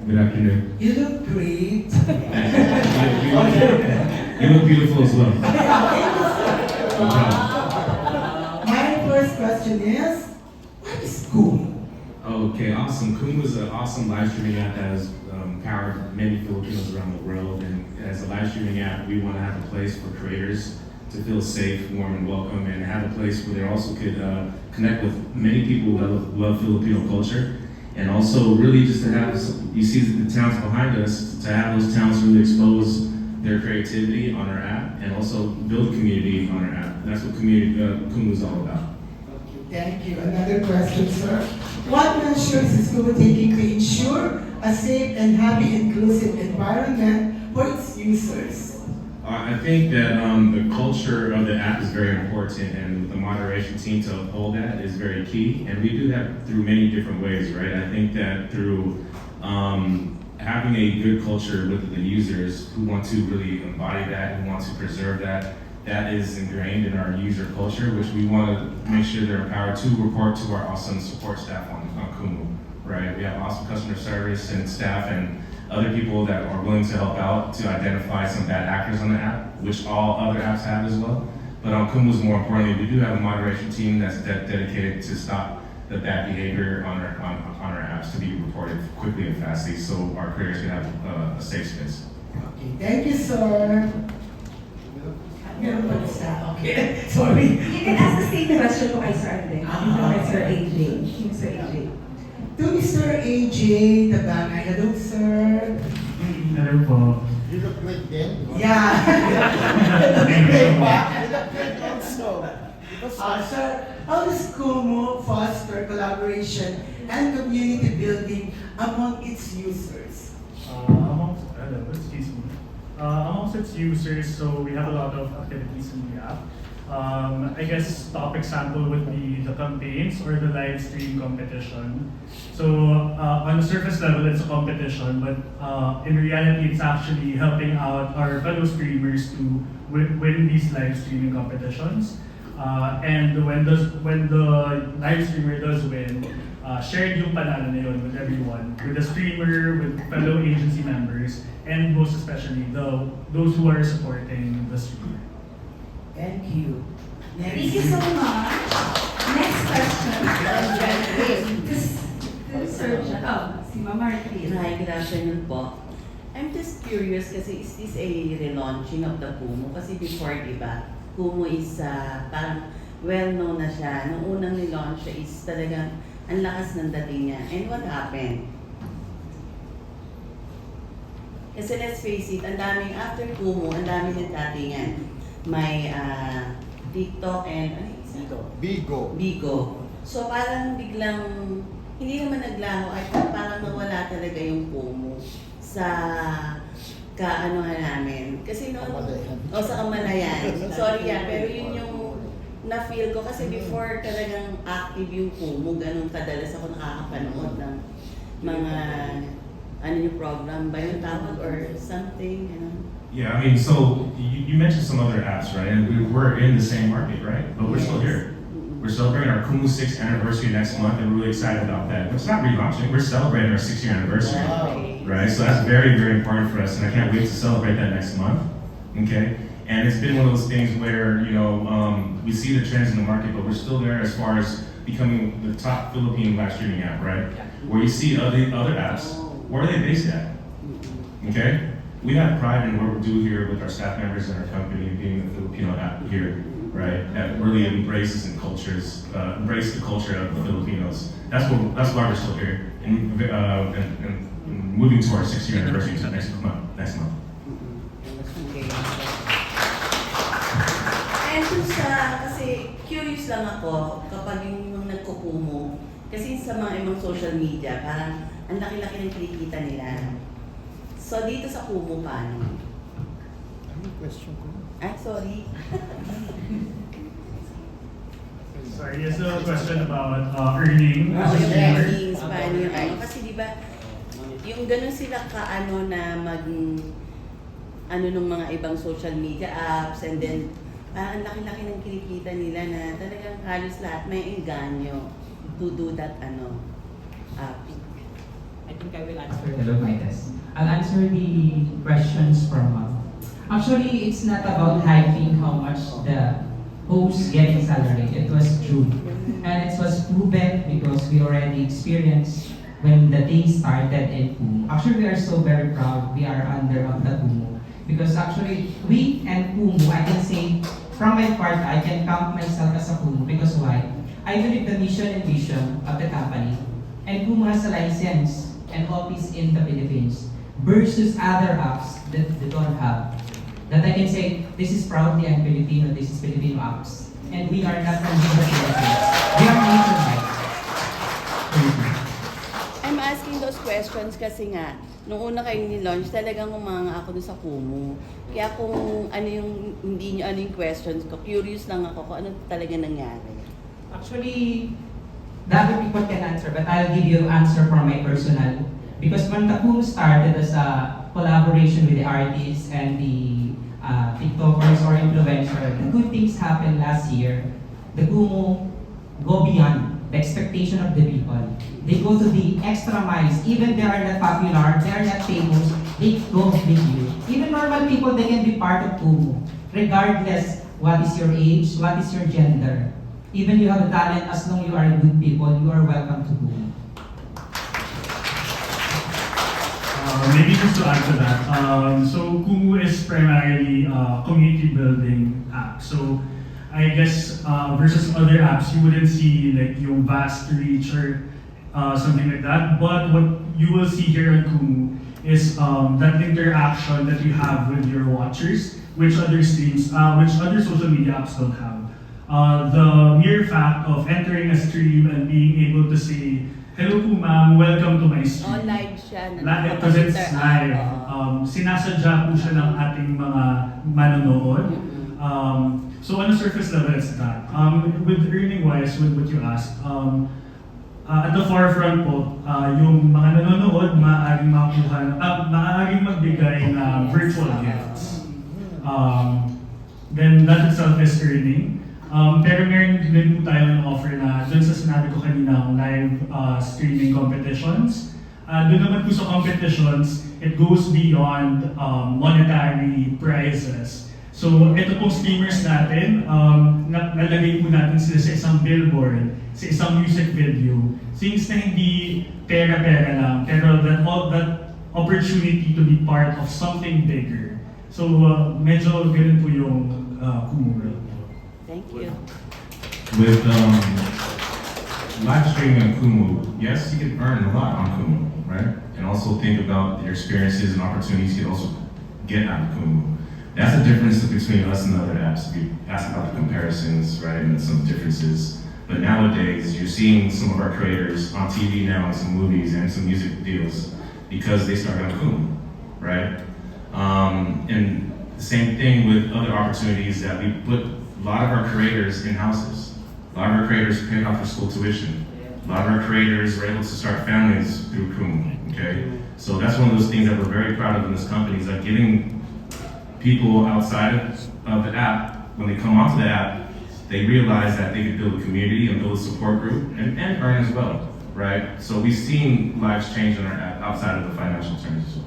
Good afternoon. You look great. You look beautiful as well. My first question is, what is Kumu? Okay, awesome. Kumu is an awesome live streaming app that has powered many Filipinos around the world. And as a live streaming app, we want to have a place for creators to feel safe, warm, and welcome, and have a place where they also could connect with many people who love Filipino culture. And also really just to have, you see the talents behind us, to have those talents really expose their creativity on our app and also build community on our app. And that's what Kumu is all about. Thank you. Another question, sir. What measures is Kumu taking to ensure a safe and happy, inclusive environment for its users? I think that the culture of the app is very important, and the moderation team to uphold that is very key. And we do that through many different ways, right? I think that through having a good culture with the users who want to really embody that, who want to preserve that, that is ingrained in our user culture, which we want to make sure they're empowered to report to our awesome support staff on Kumu, right? We have awesome customer service and staff and other people that are willing to help out to identify some bad actors on the app, which all other apps have as well. But on Kumu's, more importantly, we do have a moderation team that's dedicated to stop the bad behavior on our apps to be reported quickly and fastly, so our creators can have a safe space. Okay, thank you, sir. Meron pa isa. Okay, sorry. You can ask the same question to Sir Ande. Sir AJ. Sir AJ. To Mr. AJ Tabangay. Hello, sir. Hello po. You look great then. Yeah. You look great also. Sir, how does Kumu foster collaboration and community building among its users? Amongst its users, so we have a lot of activities in the app. I guess top example would be the campaigns or the live stream competition. So on the surface level, it's a competition, but in reality, it's actually helping out our fellow streamers to win these live streaming competitions. And when the live streamer does win, shared yung panalo na yun with everyone, with the streamer, with fellow agency members, and most especially those who are supporting the streamer. Thank you. Thank you so much. Next question. Sir, si Ma'am Martin. Hi, good afternoon po. I'm just curious kasi is this a relaunching of the Kumu? Kasi before, di ba, Kumu is parang well-known na siya. Nung unang nilaunch siya is talagang ang lakas ng dating niya. And what happened? Kasi let's face it, ang daming after Kumu, ang daming nagdatingan. May TikTok and ano yung isa? Bigo. So parang biglang, hindi naman naglaho ay parang nawala talaga yung Kumu sa kaanohan namin. Kasi noon, sa Kamalayan. Sorry pero yun yung na-feel ko kasi before talagang active yung Kumu, ganun kadalas ako nakakapanood ng mga ano yung program ba yung tawag or something, you know? Yeah, I mean, so you mentioned some other apps, right? And we're in the same market, right? But we're still here. We're celebrating our Kumu 6th anniversary next month, and we're really excited about that. But it's not relaunching, we're celebrating our 6-year anniversary, right? So that's very, very important for us, and I can't wait to celebrate that next month, okay? And it's been one of those things where, you know, we see the trends in the market, but we're still there as far as becoming the top Philippine live streaming app, right? Where you see other apps, where are they based at? Okay? We have pride in what we do here with our staff members and our company being the Filipino app here, right? That really embraces and embrace the culture of the Filipinos. That's why we're still here and moving to our 6-year anniversary next month. Okay. And kasi curious lang ako kapag yung nagkukumo, kasi sa mga ibang social media, parang ang laki-laki ng kinikita nila. So dito sa Kumu, paano? Ano yung question ko? Ay, sorry. Sorry, yes, a question about earning. Yung earnings, Yeah. paano yung ano? Kasi di ba, yung ganun sila kaano na nung mga ibang social media apps and then ang laki-laki ng kinikita nila na talagang halos lahat may engganyo to do that app. I think I will answer. Hello, Vitas. I'll answer the questions from. Actually, it's not about hyping how much the host getting salary. It was true, and it was proven because we already experienced when the day started in Kumu. Actually, we are so very proud. We are under of the Kumu because actually we and Kumu, I can say from my part, I can count myself as a Kumu because why? I believe the mission and vision of the company, and Kumu has a license and office in the Philippines versus other apps that they don't have. That I can say, this is proudly I'm Filipino, this is Filipino apps. And we are not from the Philippines. We are nationwide. Thank you. I'm asking those questions kasi nga, nung una kayo ni-launch, talagang umanga ako dun sa Kumu. Kaya kung ano yung, hindi nyo ano yung questions ko, curious lang ako kung ano talaga nangyari. Actually, the other people can answer, but I'll give you answer from my personal. Because when the Kumu started as a collaboration with the artists and the TikTokers or influencers, the good things happened last year. The Kumu go beyond the expectation of the people. They go to the extra miles. Even they are not popular, they are not famous, they go with you. Even normal people, they can be part of Kumu. Regardless what is your age, what is your gender. Even you have a talent, as long you are good people, you are welcome to Kumu. Maybe just to add to that, so Kumu is primarily a community building app. So I guess versus other apps, you wouldn't see like yung vast reach or something like that. But what you will see here on Kumu is that interaction that you have with your watchers, which other streams, which other social media apps don't have. The mere fact of entering a stream and being able to say, "Hello po ma'am, welcome to my stream." Oh, live siya. Because it's live. Sinasadya po siya ng ating mga manonood. So on a surface level, it's that. With earning-wise, with what you asked, at the forefront po, yung mga nanonood, maaaring magbigay ng virtual gifts. Then that itself is earning. Pero meron din po tayong offer na dun sa sinabi ko kanina, live streaming competitions. Doon naman po sa competitions, it goes beyond monetary prizes. So ito pong streamers natin, nalagay po natin sila sa isang billboard, sa isang music video. Since na hindi pera-pera lang, pero that opportunity to be part of something bigger. So medyo ganun po yung Kumu World. Thank you. With live streaming on Kumu, yes, you can earn a lot on Kumu, right? And also think about your experiences and opportunities you can also get out of Kumu. That's the difference between us and other apps. You asked about the comparisons, right, and some differences. But nowadays, you're seeing some of our creators on TV now in some movies and some music deals because they started on Kumu, right? And the same thing with other opportunities that we put a lot of our creators in houses. A lot of our creators paid off their school tuition. A lot of our creators were able to start families through Kumu, okay? So that's one of those things that we're very proud of in this company, is that giving people outside of the app, when they come onto the app, they realize that they can build a community and build a support group and earn as well, right? So we've seen lives change in our app outside of the financial terms as well.